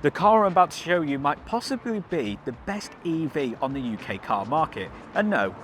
The car I'm about to show you might possibly be the best EV on the UK car market. And no,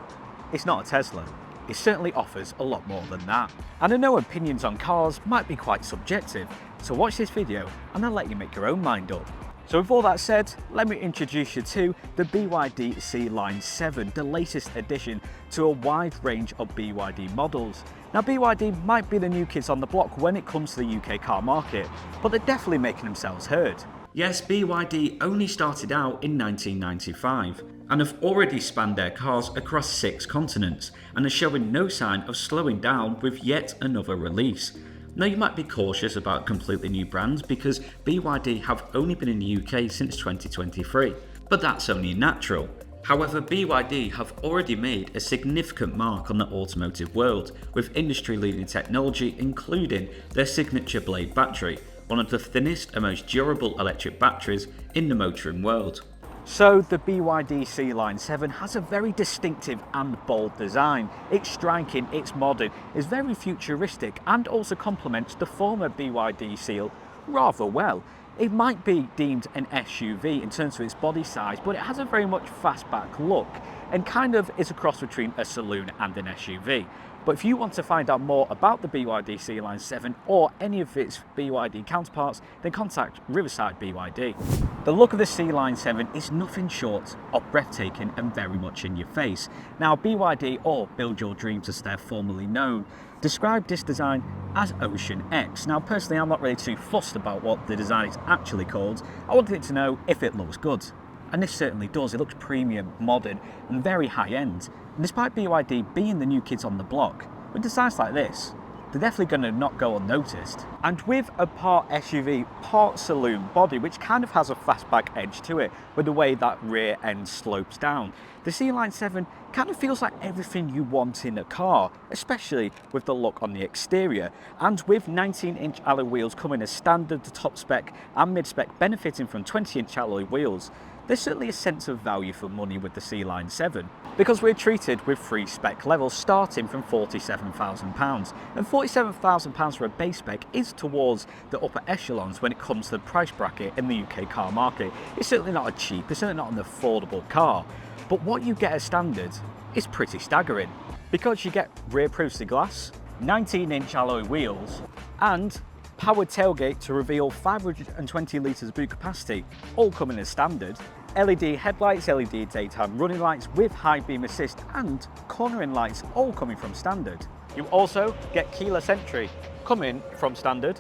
it's not a Tesla. It certainly offers a lot more than that. And I know opinions on cars might be quite subjective, so watch this video and I'll let you make your own mind up. So with all that said, let me introduce you to the BYD Sealion 7, the latest addition to a wide range of BYD models. Now BYD might be the new kids on the block when it comes to the UK car market, but they're definitely making themselves heard. Yes, BYD only started out in 1995 and have already spanned their cars across 6 continents and are showing no sign of slowing down with yet another release. Now you might be cautious about completely new brands because BYD have only been in the UK since 2023, but that's only natural. However, BYD have already made a significant mark on the automotive world with industry-leading technology including their signature blade battery, one of the thinnest and most durable electric batteries in the motoring world. So the BYD Sealion 7 has a very distinctive and bold design. It's striking, it's modern, it's very futuristic and also complements the former BYD Seal rather well. It might be deemed an SUV in terms of its body size, but it has a very much fastback look and kind of is a cross between a saloon and an SUV. But if you want to find out more about the BYD Sealion 7 or any of its BYD counterparts, then contact Riverside BYD. The look of the Sealion 7 is nothing short of breathtaking and very much in your face. Now BYD, or Build Your Dreams as they're formerly known, described this design as Ocean X. Now personally I'm not really too fussed about what the design is actually called. I wanted it to know if it looks good. And this certainly does. It looks premium, modern and very high end. And despite BYD being the new kids on the block, with designs like this, they're definitely going to not go unnoticed. And with a part SUV, part saloon body, which kind of has a fastback edge to it with the way that rear end slopes down, the Sealion 7 kind of feels like everything you want in a car, especially with the look on the exterior. And with 19-inch alloy wheels coming as standard, the top spec and mid-spec benefiting from 20-inch alloy wheels, there's certainly a sense of value for money with the Sealion 7 because we're treated with 3 spec levels starting from £47,000, and £47,000 for a base spec is towards the upper echelons when it comes to the price bracket in the UK car market. It's certainly not a cheap, it's certainly not an affordable car, but what you get as standard is pretty staggering because you get rear privacy glass, 19-inch alloy wheels and powered tailgate to reveal 520 litres of boot capacity, all coming as standard. LED headlights, LED daytime running lights with high beam assist and cornering lights all coming from standard. You also get keyless entry coming from standard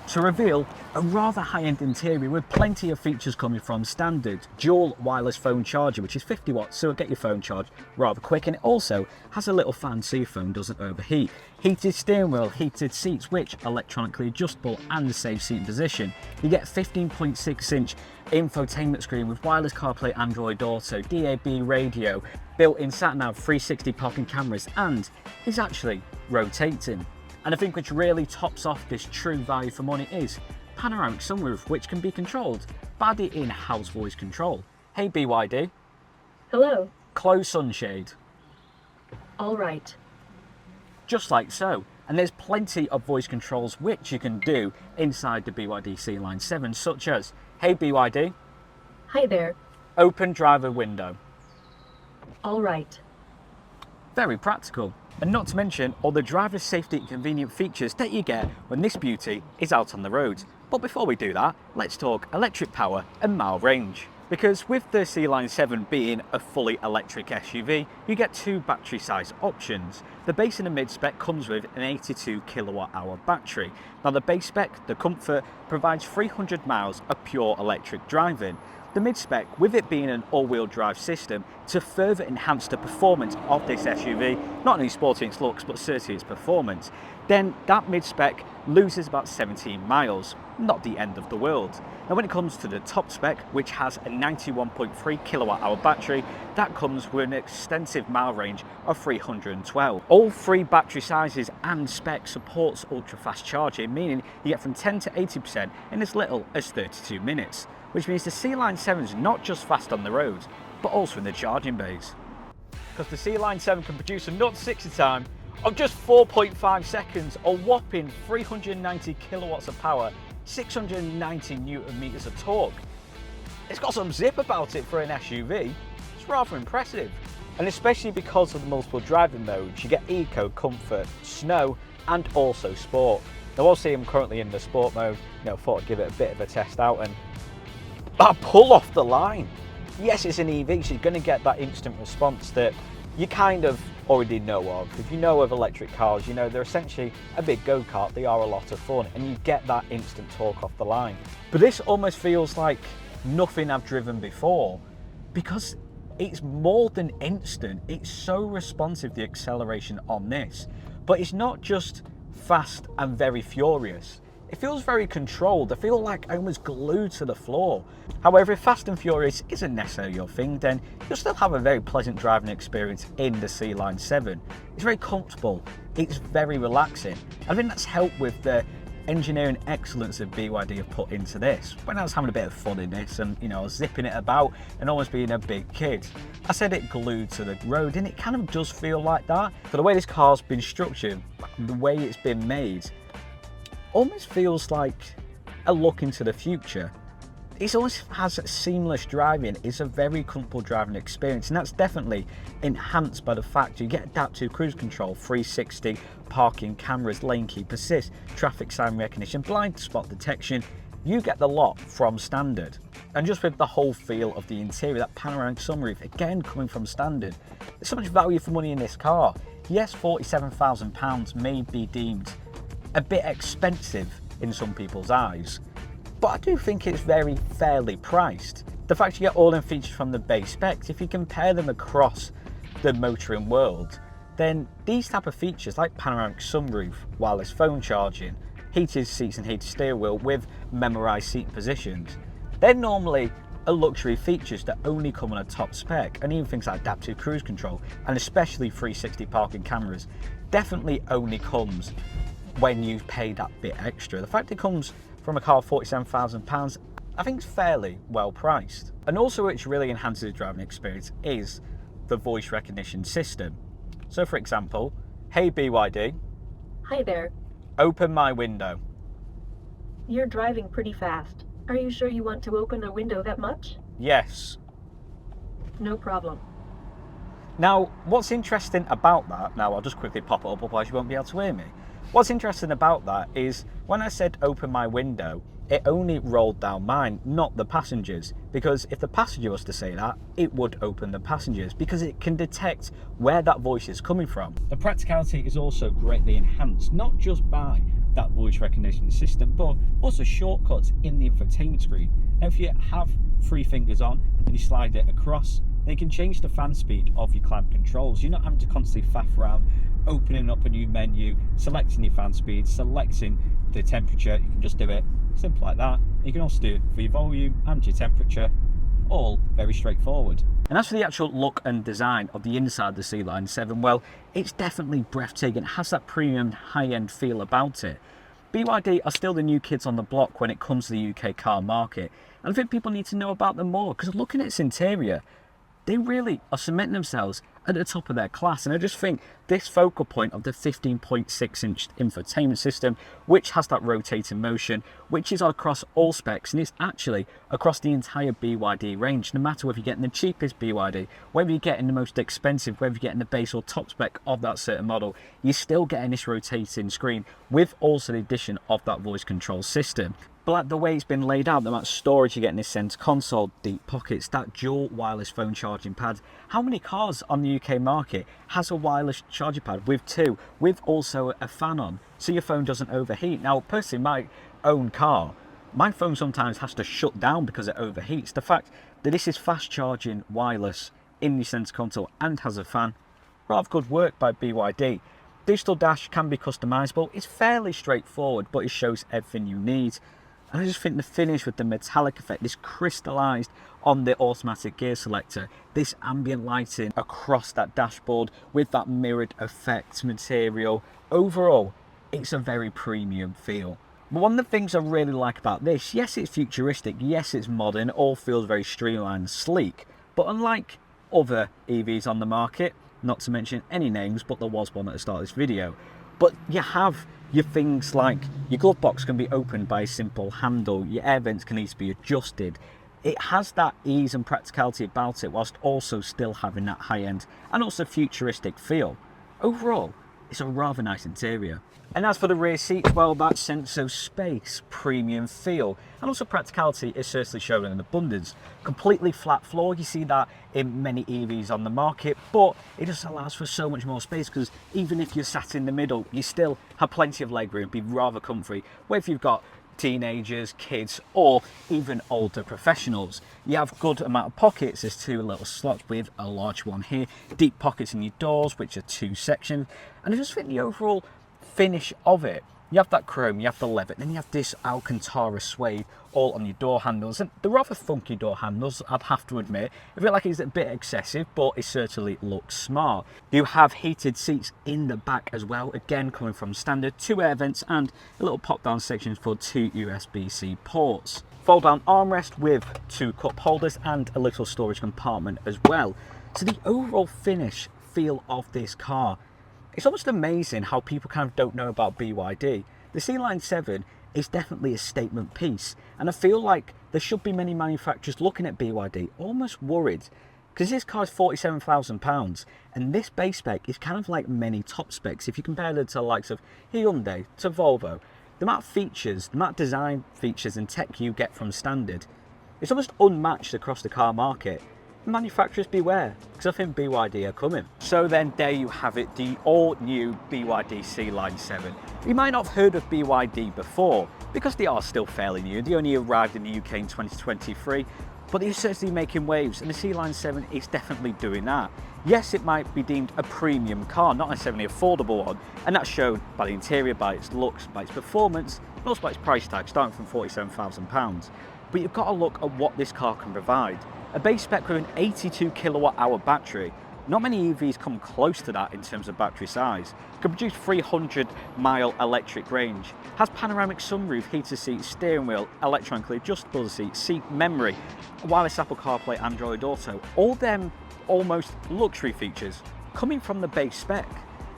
to reveal a rather high-end interior with plenty of features coming from standard. Dual wireless phone charger, which is 50 watts, so it'll get your phone charged rather quick, and it also has a little fan so your phone doesn't overheat. Heated steering wheel, heated seats, which are electronically adjustable and safe seat position. You get 15.6-inch infotainment screen with wireless CarPlay, Android Auto, DAB radio, built-in sat-nav, 360 parking cameras, and is actually rotating. And I think which really tops off this true value for money is panoramic sunroof, which can be controlled by the in-house voice control. Hey BYD. Hello. Close sunshade. All right. Just like so. And there's plenty of voice controls which you can do inside the BYD Sealion 7, such as, hey BYD. Hi there. Open driver window. All right. Very practical. And not to mention all the driver safety and convenient features that you get when this beauty is out on the road. But before we do that, let's talk electric power and mile range. Because with the Sealion 7 being a fully electric SUV, you get 2 battery size options. The base and the mid spec comes with an 82 kilowatt hour battery. Now the base spec, the Comfort, provides 300 miles of pure electric driving. The mid-spec, with it being an all-wheel drive system, to further enhance the performance of this SUV, not only sporting its looks but certainly its performance, then that mid-spec loses about 17 miles, not the end of the world. Now when it comes to the top spec, which has a 91.3 kilowatt hour battery, that comes with an extensive mile range of 312. All 3 battery sizes and spec supports ultra-fast charging, meaning you get from 10 to 80% in as little as 32 minutes. Which means the Sealion 7 is not just fast on the road, but also in the charging bays. Because the Sealion 7 can produce a 0 to 60 time of just 4.5 seconds, a whopping 390 kilowatts of power 690 newton meters of torque. It's got some zip about it for an SUV. It's rather impressive. And especially because of the multiple driving modes, you get eco, comfort, snow, and also sport. Now obviously I'm currently in the sport mode, thought I'd give it a bit of a test out, and pull off the line. Yes, it's an EV, so you're going to get that instant response that you kind of already know of. If you know of electric cars, they're essentially a big go-kart. They are a lot of fun, and you get that instant torque off the line. But this almost feels like nothing I've driven before, because it's more than instant. It's so responsive, the acceleration on this. But it's not just fast and very furious. It feels very controlled. I feel like almost glued to the floor. However, if fast and furious isn't necessarily your thing, then you'll still have a very pleasant driving experience in the Sealion 7. It's very comfortable. It's very relaxing. I think that's helped with the engineering excellence that BYD have put into this. When I was having a bit of fun in this and I was zipping it about and almost being a big kid, I said it glued to the road, and it kind of does feel like that. For the way this car's been structured, the way it's been made, almost feels like a look into the future. It almost has seamless driving. It's a very comfortable driving experience, and that's definitely enhanced by the fact you get adaptive cruise control, 360 parking cameras, lane keep assist, traffic sign recognition, blind spot detection. You get the lot from standard. And just with the whole feel of the interior, that panoramic sunroof, again coming from standard, there's so much value for money in this car. Yes, £47,000 may be deemed a bit expensive in some people's eyes, but I do think it's very fairly priced. The fact you get all them features from the base specs, if you compare them across the motoring world, then these type of features like panoramic sunroof, wireless phone charging, heated seats and heated steering wheel with memorized seat positions, they're normally a luxury features that only come on a top spec, and even things like adaptive cruise control and especially 360 parking cameras definitely only comes when you pay that bit extra. The fact it comes from a car £47,000, I think it's fairly well priced. And also which really enhances the driving experience is the voice recognition system. So for example, hey BYD. Hi there. Open my window. You're driving pretty fast. Are you sure you want to open a window that much? Yes. No problem. Now, what's interesting about that, now I'll just quickly pop it up, otherwise you won't be able to hear me. What's interesting about that is when I said open my window, it only rolled down mine, not the passengers. Because if the passenger was to say that, it would open the passengers because it can detect where that voice is coming from. The practicality is also greatly enhanced, not just by that voice recognition system, but also shortcuts in the infotainment screen. Now, if you have 3 fingers on and you slide it across, then you can change the fan speed of your climate controls. You're not having to constantly faff around, opening up a new menu, selecting your fan speed, selecting the temperature. You can just do it simple like that. You can also do it for your volume and your temperature, all very straightforward. And as for the actual look and design of the inside of the Sealion 7, well, it's definitely breathtaking. It has that premium high-end feel about it. BYD are still the new kids on the block when it comes to the UK car market, and I think people need to know about them more, because looking at its interior, they really are cementing themselves at the top of their class. And I just think this focal point of the 15.6-inch infotainment system, which has that rotating motion, which is across all specs, and it's actually across the entire BYD range, no matter whether you're getting the cheapest BYD, whether you're getting the most expensive, whether you're getting the base or top spec of that certain model, you're still getting this rotating screen with also the addition of that voice control system. But like the way it's been laid out, the amount of storage you get in this center console, deep pockets, that dual wireless phone charging pad. How many cars on the UK market has a wireless charging pad with 2, with also a fan on, so your phone doesn't overheat? Now, personally, my own car, my phone sometimes has to shut down because it overheats. The fact that this is fast charging wireless in the center console and has a fan, rather good work by BYD. Digital dash can be customizable. It's fairly straightforward, but it shows everything you need. And I just think the finish with the metallic effect, this crystallized on the automatic gear selector, this ambient lighting across that dashboard with that mirrored effect material, overall, it's a very premium feel. But one of the things I really like about this, yes, it's futuristic, yes, it's modern, it all feels very streamlined and sleek, but unlike other EVs on the market, not to mention any names, but there was one at the start of this video, but you have Your things like your glove box can be opened by a simple handle, your air vents can easily be adjusted. It has that ease and practicality about it whilst also still having that high-end and also futuristic feel. Overall, it's a rather nice interior. And as for the rear seats, well, that sense of space, premium feel, and also practicality is certainly shown in abundance. Completely flat floor, you see that in many EVs on the market, but it just allows for so much more space because even if you're sat in the middle, you still have plenty of legroom, be rather comfy, whether you've got teenagers, kids, or even older professionals. You have good amount of pockets. There's two little slots with a large one here, deep pockets in your doors, which are two sections, and I just think the overall finish of it, you have that chrome, you have the leather, then you have this Alcantara suede all on your door handles, and the rather funky door handles, I'd have to admit. I feel like it's a bit excessive, but it certainly looks smart. You have heated seats in the back as well, again coming from standard, two air vents and a little pop down section for two USB-C ports. Fold down armrest with two cup holders and a little storage compartment as well. So the overall feel of this car, it's almost amazing how people kind of don't know about BYD. The Sealion 7 is definitely a statement piece, and I feel like there should be many manufacturers looking at BYD almost worried, because this car is £47,000 and this base spec is kind of like many top specs. If you compare it to the likes of Hyundai, to Volvo, the amount of features, the amount of design features and tech you get from standard, it's almost unmatched across the car market. Manufacturers beware, because I think BYD are coming. So then there you have it, the all new BYD Sealion 7. You might not have heard of BYD before, because they are still fairly new. They only arrived in the UK in 2023, but they're certainly making waves, and the Sealion 7 is definitely doing that. Yes, it might be deemed a premium car, not necessarily an affordable one, and that's shown by the interior, by its looks, by its performance, and also by its price tag, starting from £47,000. But you've got to look at what this car can provide. A base spec with an 82 kilowatt hour battery. Not many EVs come close to that in terms of battery size. Can produce 300-mile electric range. Has panoramic sunroof, heated seats, steering wheel, electronically adjustable seat memory, wireless Apple CarPlay, Android Auto. All them almost luxury features coming from the base spec.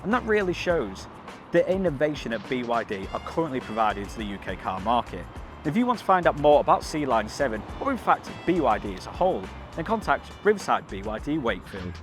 And that really shows the innovation that BYD are currently providing to the UK car market. If you want to find out more about Sealion 7, or in fact BYD as a whole, then contact Riverside BYD Wakefield.